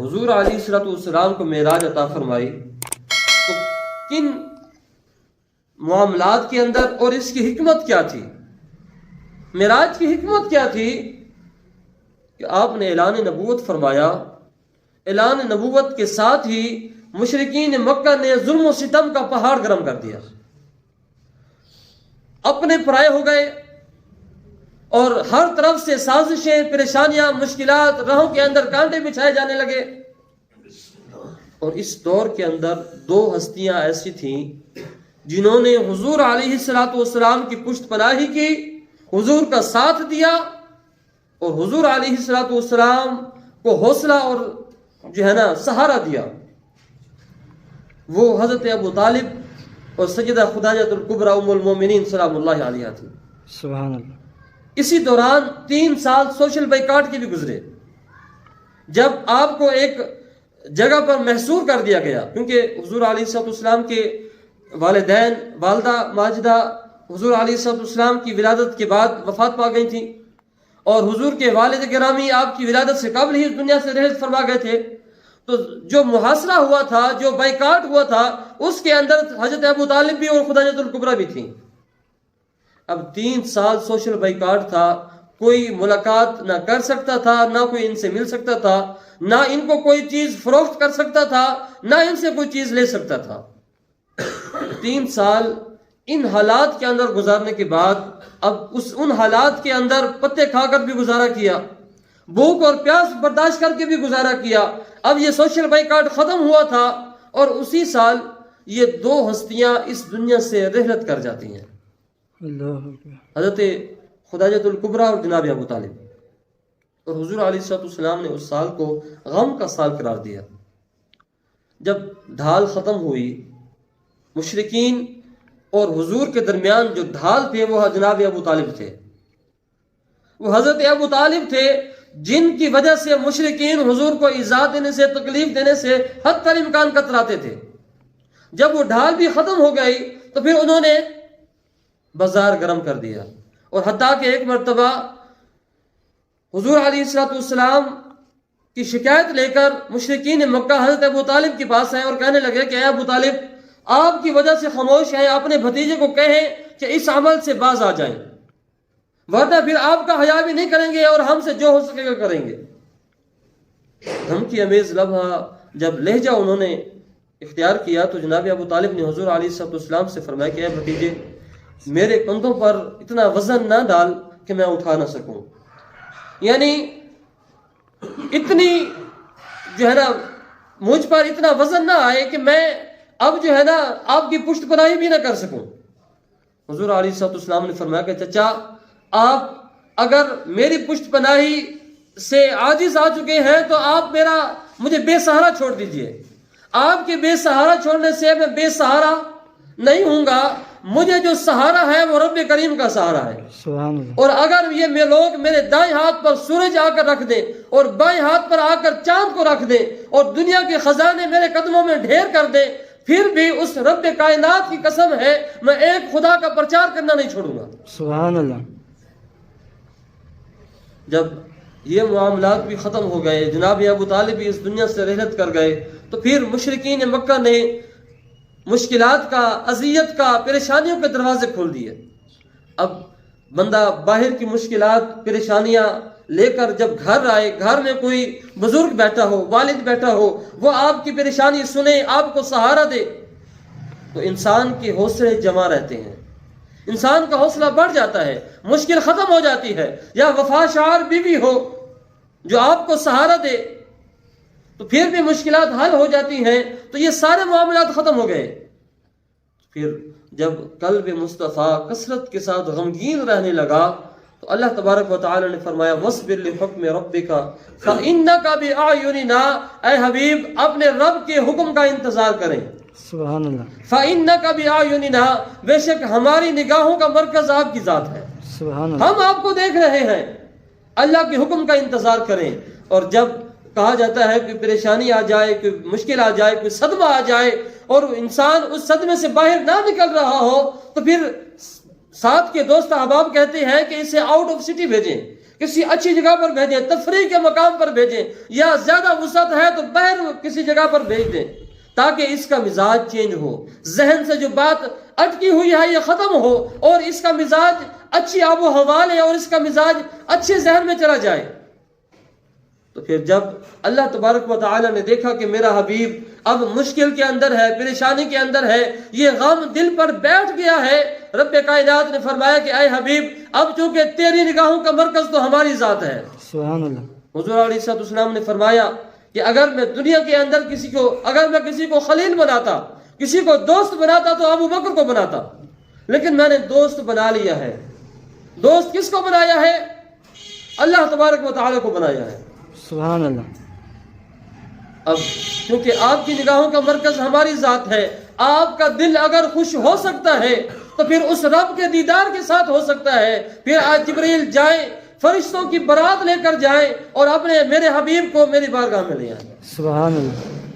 حضور علیہ الصلوۃ والسلام کو معراج عطا فرمائی تو کن معاملات کے اندر اور اس کی حکمت کیا تھی؟ معراج کی حکمت کیا تھی کہ آپ نے اعلان نبوت فرمایا. اعلان نبوت کے ساتھ ہی مشرکین مکہ نے ظلم و ستم کا پہاڑ گرم کر دیا، اپنے پرائے ہو گئے اور ہر طرف سے سازشیں، پریشانیاں، مشکلات، راہوں کے اندر کانٹے بچھائے جانے لگے. اور اس دور کے اندر دو ہستیاں ایسی تھیں جنہوں نے حضور علیہ الصلوۃ والسلام کی پشت پناہی کی، حضور کا ساتھ دیا اور حضور علیہ الصلوۃ والسلام کو حوصلہ اور جو ہے نا سہارا دیا. وہ حضرت ابو طالب اور سیدہ خدیجہ الکبریٰ ام المومنین سلام اللہ علیہ تھی. سبحان اللہ. اسی دوران 3 سال سوشل بائیکاٹ کے بھی گزرے. جب آپ کو ایک جگہ پر محصور کر دیا گیا، کیونکہ حضور علیہ الصلوۃ والسلام کے والدین، والدہ ماجدہ حضور علیہ الصلوۃ والسلام کی ولادت کے بعد وفات پا گئی تھیں، اور حضور کے والد گرامی آپ کی ولادت سے قبل ہی اس دنیا سے رحلت فرما گئے تھے. تو جو محاصرہ ہوا تھا، جو بائیکاٹ ہوا تھا، اس کے اندر حضرت ابو طالب بھی اور خدیجہ الکبریٰ بھی تھیں. اب 3 سال سوشل بائیکاٹ تھا، کوئی ملاقات نہ کر سکتا تھا، نہ کوئی ان سے مل سکتا تھا، نہ ان کو کوئی چیز فروخت کر سکتا تھا، نہ ان سے کوئی چیز لے سکتا تھا. 3 سال ان حالات کے اندر گزارنے کے بعد اب ان حالات کے اندر پتے کھا کر بھی گزارا کیا، بھوک اور پیاس برداشت کر کے بھی گزارا کیا. اب یہ سوشل بائیکاٹ ختم ہوا تھا اور اسی سال یہ 2 ہستیاں اس دنیا سے رحلت کر جاتی ہیں، حضرت خدیجہ الکبریٰ اور جناب ابو طالب. اور حضور علیہ الصلوۃ والسلام نے اس سال کو غم کا سال قرار دیا. جب ڈھال ختم ہوئی، مشرکین اور حضور کے درمیان جو ڈھال تھے وہ جناب ابو طالب تھے. وہ حضرت ابو طالب تھے جن کی وجہ سے مشرکین حضور کو ایذا دینے سے، تکلیف دینے سے حتی الامکان کتراتے تھے. جب وہ ڈھال بھی ختم ہو گئی تو پھر انہوں نے بازار گرم کر دیا، اور حتیٰ کہ ایک مرتبہ حضور علیہ الصلوۃ والسلام کی شکایت لے کر مشرکین مکہ حضرت ابو طالب کے پاس آئے اور کہنے لگے کہ اے ابو طالب، آپ کی وجہ سے خاموش ہیں، اپنے بھتیجے کو کہیں کہ اس عمل سے باز آ جائیں، ورنہ پھر آپ کا حیا بھی نہیں کریں گے اور ہم سے جو ہو سکے گا کریں گے. دھمکی امیز لمحہ جب لہجہ انہوں نے اختیار کیا تو جناب ابو طالب نے حضور علیہ الصلوۃ والسلام سے فرمایا کہ اے بھتیجے، میرے کندھوں پر اتنا وزن نہ ڈال کہ میں اٹھا نہ سکوں. یعنی اتنی جو ہے نا مجھ پر اتنا وزن نہ آئے کہ میں اب جو ہے نا آپ کی پشت پناہی بھی نہ کر سکوں. حضور علیہ الصلوۃ والسلام نے فرمایا کہ چچا، آپ اگر میری پشت پناہی سے عاجز آ چکے ہیں تو آپ مجھے بے سہارا چھوڑ دیجئے. آپ کے بے سہارا چھوڑنے سے میں بے سہارا نہیں ہوں گا. مجھے جو سہارا ہے وہ رب کریم کا سہارا ہے. سبحان اللہ. اور اگر یہ لوگ میرے دائیں ہاتھ پر سورج آ کر رکھ دیں اور بائیں ہاتھ پر آ کر چاند کو رکھ دیں اور دنیا کے خزانے میرے قدموں میں ڈھیر کر دیں، پھر بھی اس رب کائنات کی قسم ہے میں ایک خدا کا پرچار کرنا نہیں چھوڑوں گا. سبحان اللہ. جب یہ معاملات بھی ختم ہو گئے، جناب ابو طالب بھی اس دنیا سے رحلت کر گئے، تو پھر مشرکین مکہ نے مشکلات کا، اذیت کا، پریشانیوں کے دروازے کھول دیے. اب بندہ باہر کی مشکلات، پریشانیاں لے کر جب گھر آئے، گھر میں کوئی بزرگ بیٹھا ہو، والد بیٹھا ہو، وہ آپ کی پریشانی سنے، آپ کو سہارا دے، تو انسان کے حوصلے جمع رہتے ہیں، انسان کا حوصلہ بڑھ جاتا ہے، مشکل ختم ہو جاتی ہے. یا وفاشار بیوی ہو جو آپ کو سہارا دے تو پھر بھی مشکلات حل ہو جاتی ہیں. تو یہ سارے معاملات ختم ہو گئے. پھر جب قلب مصطفیٰ کثرت کے ساتھ غمگین رہنے لگا تو اللہ تبارک و تعالی نے فرمایا وَاصْبِرْ لِحُكْمِ رَبِّكَ فَإِنَّكَ بِأَعْيُنِنَا، اے حبیب اپنے رب کے حکم کا انتظار کریں. سبحان اللہ. فَإِنَّكَ بِأَعْيُنِنَا، بے شک ہماری نگاہوں کا مرکز آپ کی ذات ہے، سبحان اللہ. ہم آپ کو دیکھ رہے ہیں. اللہ کے حکم کا انتظار کریں. اور جب کہا جاتا ہے کہ پریشانی آ جائے، کوئی مشکل آ جائے، کوئی صدمہ آ جائے اور انسان اس صدمے سے باہر نہ نکل رہا ہو، تو پھر ساتھ کے دوست احباب کہتے ہیں کہ اسے آؤٹ آف سٹی بھیجیں، کسی اچھی جگہ پر بھیجیں، تفریح کے مقام پر بھیجیں، یا زیادہ وسعت ہے تو باہر کسی جگہ پر بھیج دیں تاکہ اس کا مزاج چینج ہو، ذہن سے جو بات اٹکی ہوئی ہے یہ ختم ہو اور اس کا مزاج اچھی آب و ہوا لے اور اس کا مزاج اچھے ذہن میں چلا جائے۔ تو پھر جب اللہ تبارک و تعالی نے دیکھا کہ میرا حبیب اب مشکل کے اندر ہے، پریشانی کے اندر ہے، یہ غم دل پر بیٹھ گیا ہے، رب کائنات نے فرمایا کہ اے حبیب اب چونکہ تیری نگاہوں کا مرکز تو ہماری ذات ہے۔ سبحان اللہ۔ حضور علیہ السلام نے فرمایا کہ اگر میں دنیا کے اندر اگر میں کسی کو خلیل بناتا، کسی کو دوست بناتا تو ابو بکر کو بناتا، لیکن میں نے دوست بنا لیا ہے۔ دوست کس کو بنایا ہے؟ اللہ تبارک و تعالی کو بنایا ہے۔ سبحان اللہ۔ اب کیونکہ آپ کی نگاہوں کا مرکز ہماری ذات ہے، آپ کا دل اگر خوش ہو سکتا ہے تو پھر اس رب کے دیدار کے ساتھ ہو سکتا ہے۔ پھر آج جبریل جائیں، فرشتوں کی برات لے کر جائیں اور اپنے میرے حبیب کو میری بارگاہ میں لے آئیں۔ سبحان اللہ۔